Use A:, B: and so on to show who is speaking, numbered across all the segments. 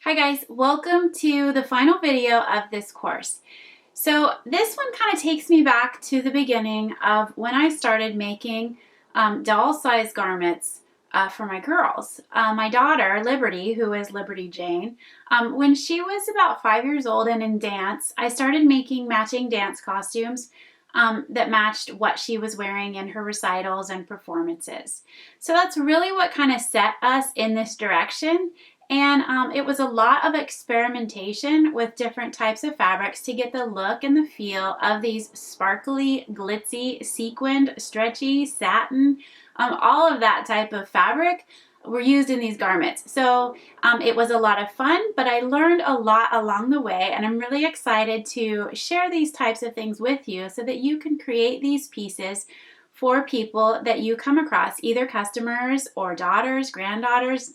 A: Hi guys, welcome to the final video of this course. So this one kind of takes me back to the beginning of when I started making doll-sized garments for my girls. My daughter, Liberty, who is Liberty Jane, when she was about 5 years old and in dance, I started making matching dance costumes that matched what she was wearing in her recitals and performances. So that's really what kind of set us in this direction. And it was a lot of experimentation with different types of fabrics to get the look and the feel of these sparkly, glitzy, sequined, stretchy, satin, all of that type of fabric were used in these garments. So it was a lot of fun, but I learned a lot along the way, and I'm really excited to share these types of things with you so that you can create these pieces for people that you come across, either customers or daughters, granddaughters,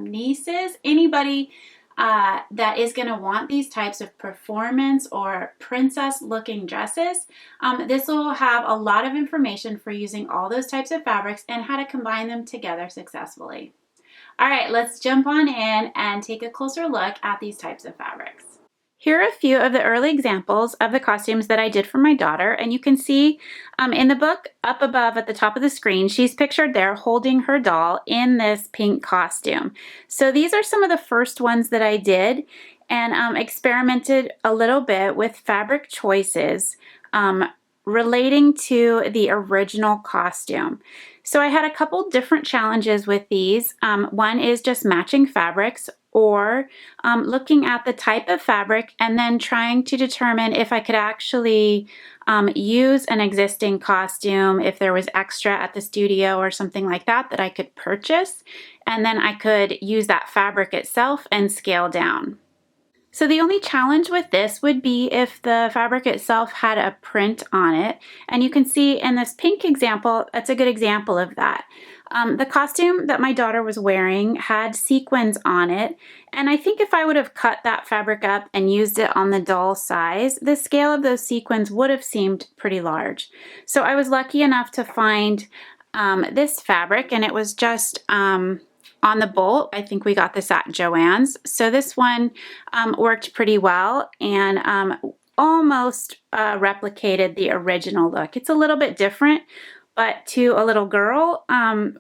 A: nieces, anybody that is going to want these types of performance or princess looking dresses. This will have a lot of information for using all those types of fabrics and how to combine them together successfully. All right, let's jump on in and take a closer look at these types of fabrics. Here are a few of the early examples of the costumes that I did for my daughter, and you can see in the book up above at the top of the screen, she's pictured there holding her doll in this pink costume. So these are some of the first ones that I did, and experimented a little bit with fabric choices relating to the original costume. So I had a couple different challenges with these. One is just matching fabrics, or looking at the type of fabric and then trying to determine if I could actually use an existing costume, if there was extra at the studio or something like that that I could purchase, and then I could use that fabric itself and scale down. So the only challenge with this would be if the fabric itself had a print on it. And you can see in this pink example, that's a good example of that. The costume that my daughter was wearing had sequins on it. And I think if I would have cut that fabric up and used it on the doll size, the scale of those sequins would have seemed pretty large. So I was lucky enough to find this fabric, and it was just on the bolt. I think we got this at Joann's. So this one worked pretty well and almost replicated the original look. It's a little bit different, but to a little girl,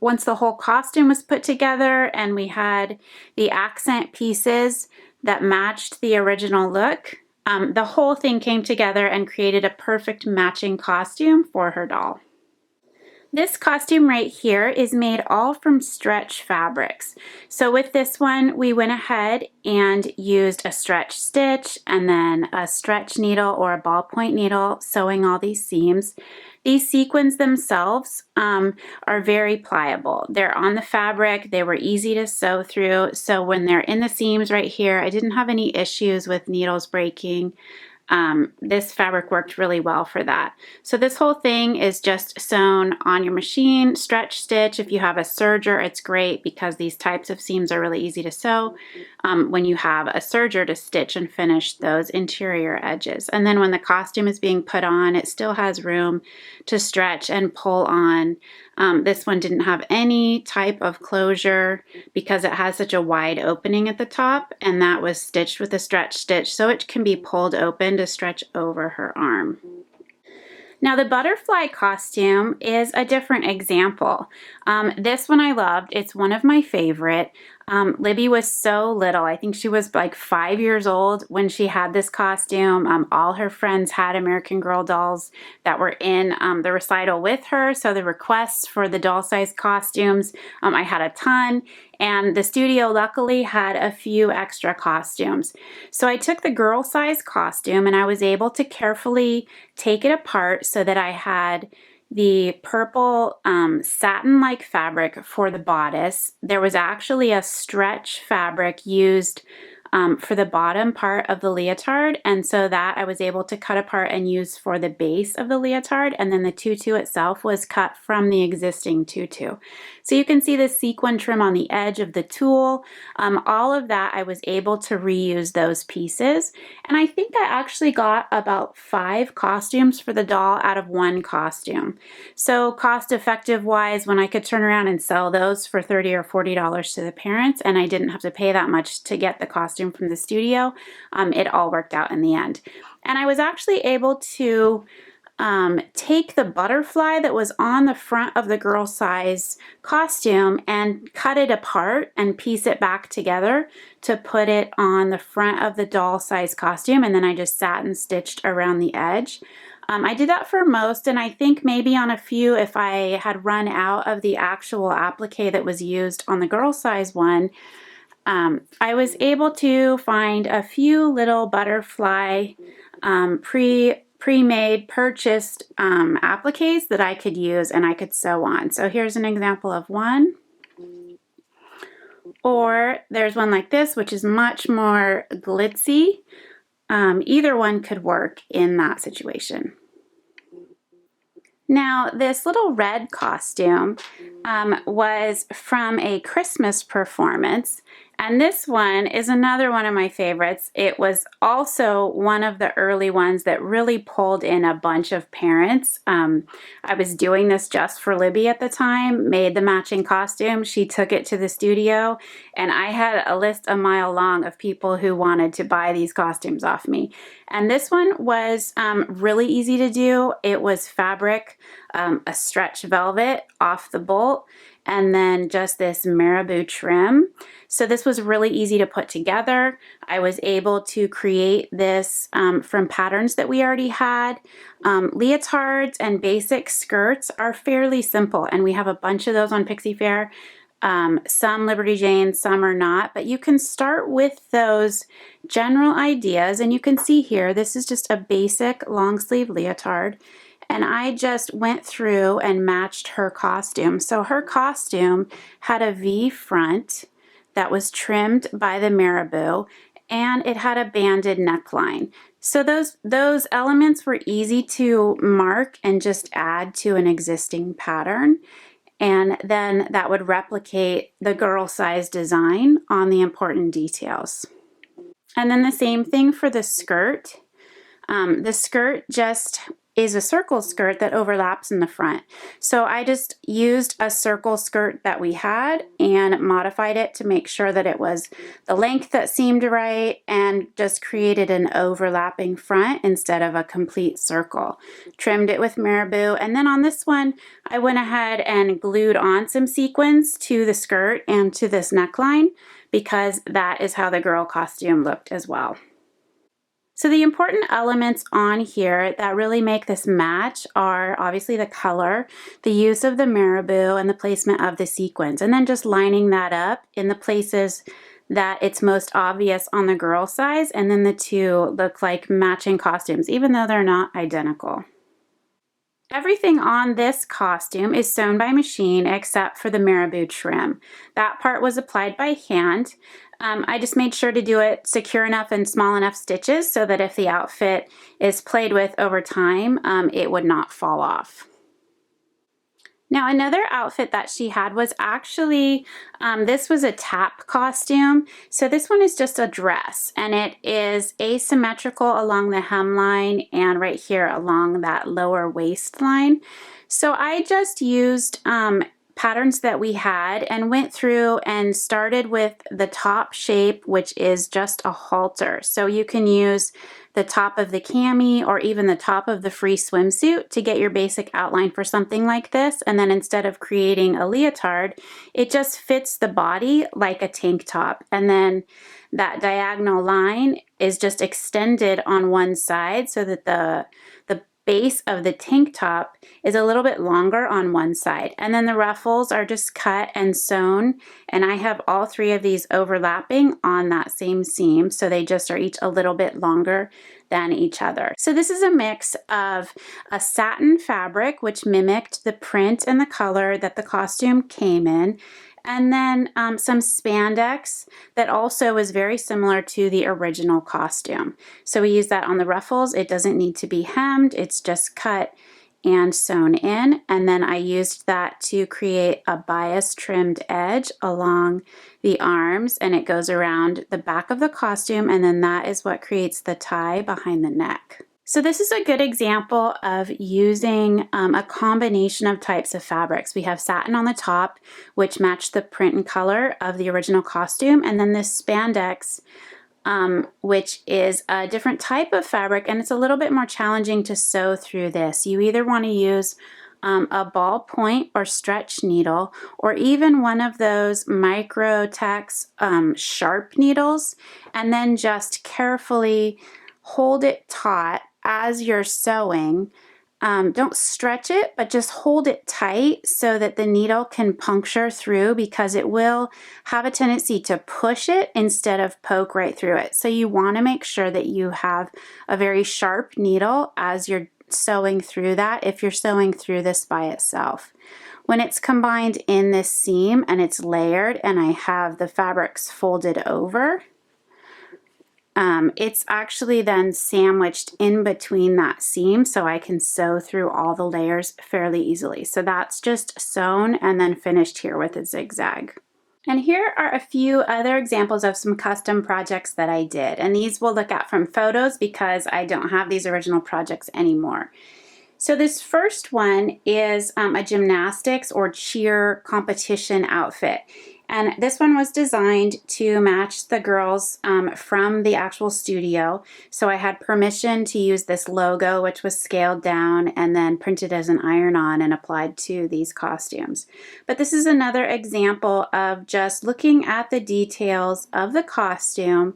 A: once the whole costume was put together and we had the accent pieces that matched the original look, the whole thing came together and created a perfect matching costume for her doll. This costume right here is made all from stretch fabrics. So with this one, we went ahead and used a stretch stitch and then a stretch needle or a ballpoint needle sewing all these seams. These sequins themselves are very pliable. They're on the fabric, they were easy to sew through, so when they're in the seams right here, I didn't have any issues with needles breaking. This fabric worked really well for that. So this whole thing is just sewn on your machine, stretch stitch. If you have a serger, it's great because these types of seams are really easy to sew when you have a serger to stitch and finish those interior edges. And then when the costume is being put on, it still has room to stretch and pull on. This one didn't have any type of closure because it has such a wide opening at the top, and that was stitched with a stretch stitch, so it can be pulled open to stretch over her arm. Now the butterfly costume is a different example. This one I loved. It's one of my favorite. Libby was so little. I think she was like 5 years old when she had this costume. All her friends had American Girl dolls that were in the recital with her. So the requests for the doll-sized costumes, I had a ton. And the studio luckily had a few extra costumes. So I took the girl size costume and I was able to carefully take it apart so that I had the purple satin-like fabric for the bodice. There was actually a stretch fabric used for the bottom part of the leotard, and so that I was able to cut apart and use for the base of the leotard, and then the tutu itself was cut from the existing tutu. So you can see the sequin trim on the edge of the tulle. All of that I was able to reuse those pieces, and I think I actually got about 5 costumes for the doll out of 1 costume. So cost effective wise, when I could turn around and sell those for $30 or $40 to the parents, and I didn't have to pay that much to get the costume from the studio, it all worked out in the end. And I was actually able to take the butterfly that was on the front of the girl size costume and cut it apart and piece it back together to put it on the front of the doll size costume, and then I just satin stitched around the edge. I did that for most, and I think maybe on a few, if I had run out of the actual applique that was used on the girl size one, I was able to find a few little butterfly pre-made, purchased appliques that I could use and I could sew on. So here's an example of one. Or there's one like this, which is much more glitzy. Either one could work in that situation. Now, this little red costume was from a Christmas performance, and this one is another one of my favorites. It was also one of the early ones that really pulled in a bunch of parents. I was doing this just for Libby at the time, made the matching costume. She took it to the studio, and I had a list a mile long of people who wanted to buy these costumes off me. And this one was really easy to do. It was fabric, a stretch velvet off the bolt, and then just this marabou trim. So this was really easy to put together. I was able to create this from patterns that we already had. Leotards and basic skirts are fairly simple, and we have a bunch of those on Pixie Fair. Some Liberty Janes, some are not, but you can start with those general ideas, and you can see here, this is just a basic long sleeve leotard, and I just went through and matched her costume. So her costume had a V front that was trimmed by the marabou, and it had a banded neckline. So those elements were easy to mark and just add to an existing pattern. And then that would replicate the girl size design on the important details. And then the same thing for the skirt. The skirt just is a circle skirt that overlaps in the front. So I just used a circle skirt that we had and modified it to make sure that it was the length that seemed right, and just created an overlapping front instead of a complete circle. Trimmed it with marabou, and then on this one I went ahead and glued on some sequins to the skirt and to this neckline, because that is how the girl costume looked as well. So the important elements on here that really make this match are obviously the color, the use of the marabou, and the placement of the sequins, and then just lining that up in the places that it's most obvious on the girl size, and then the two look like matching costumes, even though they're not identical. Everything on this costume is sewn by machine except for the marabou trim. That part was applied by hand. I just made sure to do it secure enough and small enough stitches so that if the outfit is played with over time, it would not fall off. Now, another outfit that she had was actually, this was a tap costume. So this one is just a dress, and it is asymmetrical along the hemline and right here along that lower waistline. So I just used patterns that we had and went through and started with the top shape, which is just a halter. So you can use the top of the cami or even the top of the free swimsuit to get your basic outline for something like this. And then instead of creating a leotard, it just fits the body like a tank top. And then that diagonal line is just extended on one side so that the base of the tank top is a little bit longer on one side, and then the ruffles are just cut and sewn, and I have all three of these overlapping on that same seam, so they just are each a little bit longer than each other. So this is a mix of a satin fabric, which mimicked the print and the color that the costume came in, And then some spandex that also is very similar to the original costume. So we use that on the ruffles. It doesn't need to be hemmed. It's just cut and sewn in. And then I used that to create a bias trimmed edge along the arms, and it goes around the back of the costume, and then that is what creates the tie behind the neck. So this is a good example of using a combination of types of fabrics. We have satin on the top, which matched the print and color of the original costume, and then this spandex, which is a different type of fabric, and it's a little bit more challenging to sew through this. You either want to use a ball point or stretch needle, or even one of those Microtex sharp needles, and then just carefully hold it taut as you're sewing. Don't stretch it, but just hold it tight so that the needle can puncture through, because it will have a tendency to push it instead of poke right through it. So you want to make sure that you have a very sharp needle as you're sewing through that, if you're sewing through this by itself. When it's combined in this seam and it's layered and I have the fabrics folded over, it's actually then sandwiched in between that seam, so I can sew through all the layers fairly easily. So that's just sewn and then finished here with a zigzag. And here are a few other examples of some custom projects that I did. And these we'll look at from photos because I don't have these original projects anymore. So this first one is a gymnastics or cheer competition outfit. And this one was designed to match the girls from the actual studio. So I had permission to use this logo, which was scaled down and then printed as an iron-on and applied to these costumes. But this is another example of just looking at the details of the costume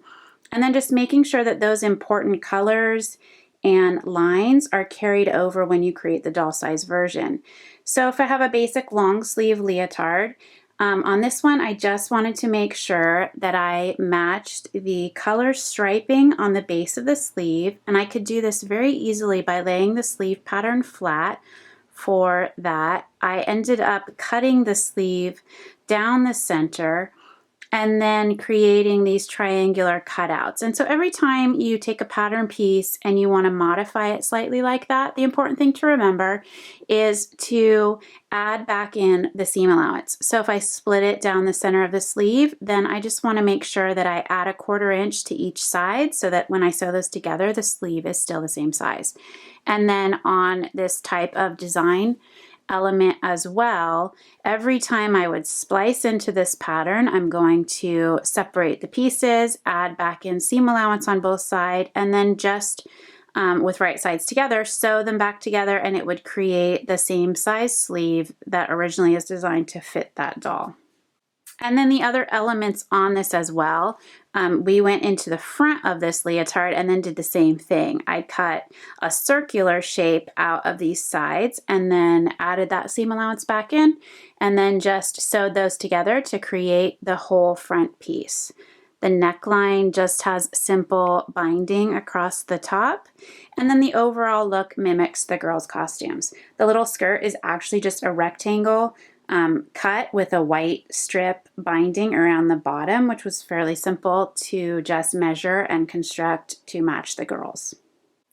A: and then just making sure that those important colors and lines are carried over when you create the doll size version. So if I have a basic long sleeve leotard, on this one, I just wanted to make sure that I matched the color striping on the base of the sleeve, and I could do this very easily by laying the sleeve pattern flat. For that, I ended up cutting the sleeve down the center and then creating these triangular cutouts. And so every time you take a pattern piece and you want to modify it slightly like that, the important thing to remember is to add back in the seam allowance. So if I split it down the center of the sleeve, then I just want to make sure that I add 1/4 inch to each side so that when I sew those together, the sleeve is still the same size. And then on this type of design element as well, every time I would splice into this pattern, I'm going to separate the pieces, add back in seam allowance on both sides, and then just with right sides together, sew them back together, and it would create the same size sleeve that originally is designed to fit that doll. And then the other elements on this as well, we went into the front of this leotard and then did the same thing. I cut a circular shape out of these sides and then added that seam allowance back in, and then just sewed those together to create the whole front piece. The neckline just has simple binding across the top, and then the overall look mimics the girls' costumes. The little skirt is actually just a rectangle cut with a white strip binding around the bottom, which was fairly simple to just measure and construct to match the girls.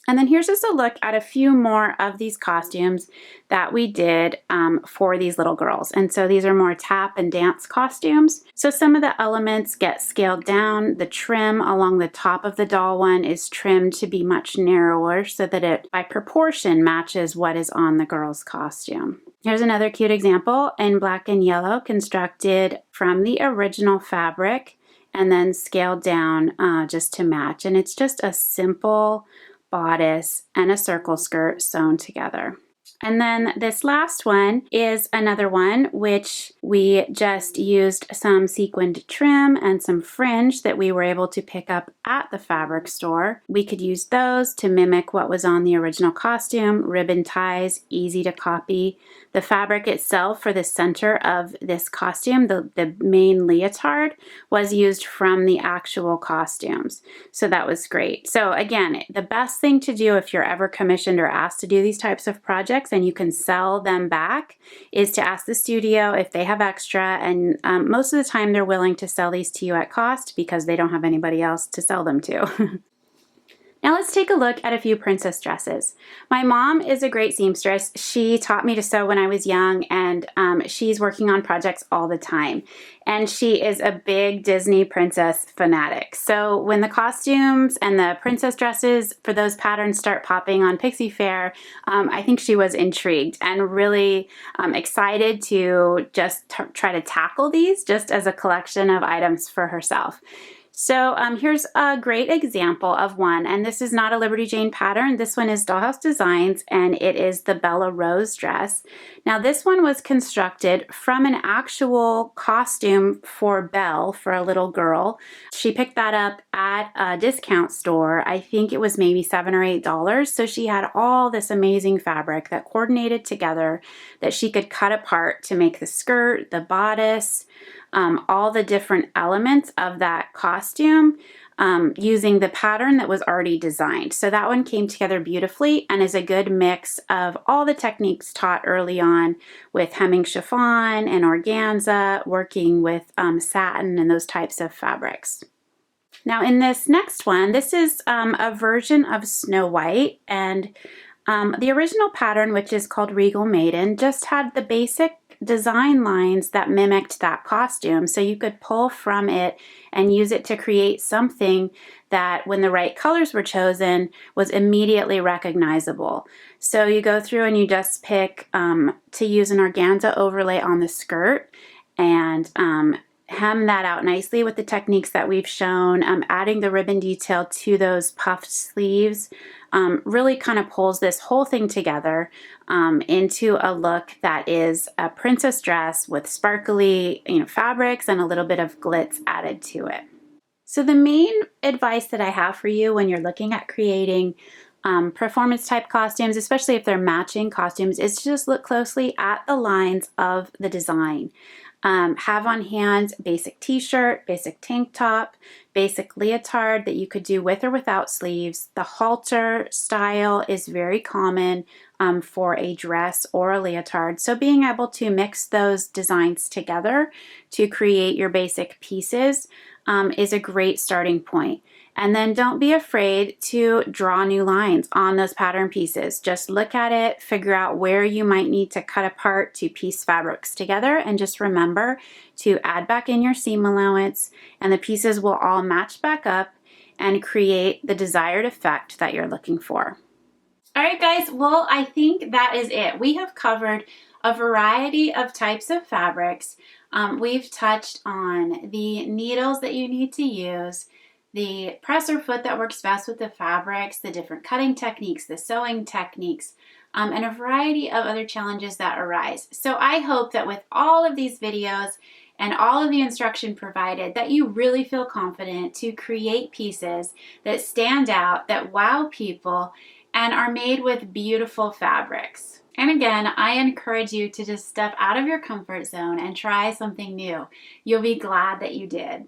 A: And then here's just a look at a few more of these costumes that we did for these little girls. And so these are more tap and dance costumes. So some of the elements get scaled down. The trim along the top of the doll one is trimmed to be much narrower so that it, by proportion, matches what is on the girl's costume. Here's another cute example in black and yellow, constructed from the original fabric and then scaled down just to match. And it's just a simple bodice and a circle skirt sewn together. And then this last one is another one which we just used some sequined trim and some fringe that we were able to pick up at the fabric store. We could use those to mimic what was on the original costume. Ribbon ties, easy to copy. The fabric itself for the center of this costume, the main leotard, was used from the actual costumes. So that was great. So again, the best thing to do if you're ever commissioned or asked to do these types of projects projects and you can sell them back is to ask the studio if they have extra, and most of the time they're willing to sell these to you at cost because they don't have anybody else to sell them to. Now let's take a look at a few princess dresses. My mom is a great seamstress. She taught me to sew when I was young, and she's working on projects all the time. And she is a big Disney princess fanatic. So when the costumes and the princess dresses for those patterns start popping on Pixie Fair, I think she was intrigued and really excited to just try to tackle these just as a collection of items for herself. So here's a great example of one, and this is not a Liberty Jane pattern. This one is Dollhouse Designs, and it is the Bella Rose dress. Now this one was constructed from an actual costume for Belle, for a little girl. She picked that up at a discount store. I think it was maybe $7 or $8. So she had all this amazing fabric that coordinated together that she could cut apart to make the skirt, the bodice, all the different elements of that costume using the pattern that was already designed. So that one came together beautifully and is a good mix of all the techniques taught early on with hemming chiffon and organza, working with satin and those types of fabrics. Now in this next one, this is a version of Snow White, and the original pattern, which is called Regal Maiden, just had the basic design lines that mimicked that costume, so you could pull from it and use it to create something that, when the right colors were chosen, was immediately recognizable. So you go through and you just pick to use an organza overlay on the skirt and hem that out nicely with the techniques that we've shown. Adding the ribbon detail to those puffed sleeves really kind of pulls this whole thing together into a look that is a princess dress with sparkly, fabrics and a little bit of glitz added to it. So the main advice that I have for you when you're looking at creating performance type costumes, especially if they're matching costumes, is to just look closely at the lines of the design. Have on hand basic t-shirt, basic tank top, basic leotard that you could do with or without sleeves. The halter style is very common for a dress or a leotard. So being able to mix those designs together to create your basic pieces is a great starting point. And then don't be afraid to draw new lines on those pattern pieces. Just look at it, figure out where you might need to cut apart to piece fabrics together, and just remember to add back in your seam allowance, and the pieces will all match back up and create the desired effect that you're looking for. All right, guys, well, I think that is it. We have covered a variety of types of fabrics. We've touched on the needles that you need to use, the presser foot that works best with the fabrics, the different cutting techniques, the sewing techniques, and a variety of other challenges that arise. So I hope that with all of these videos and all of the instruction provided, that you really feel confident to create pieces that stand out, that wow people, and are made with beautiful fabrics. And again, I encourage you to just step out of your comfort zone and try something new. You'll be glad that you did.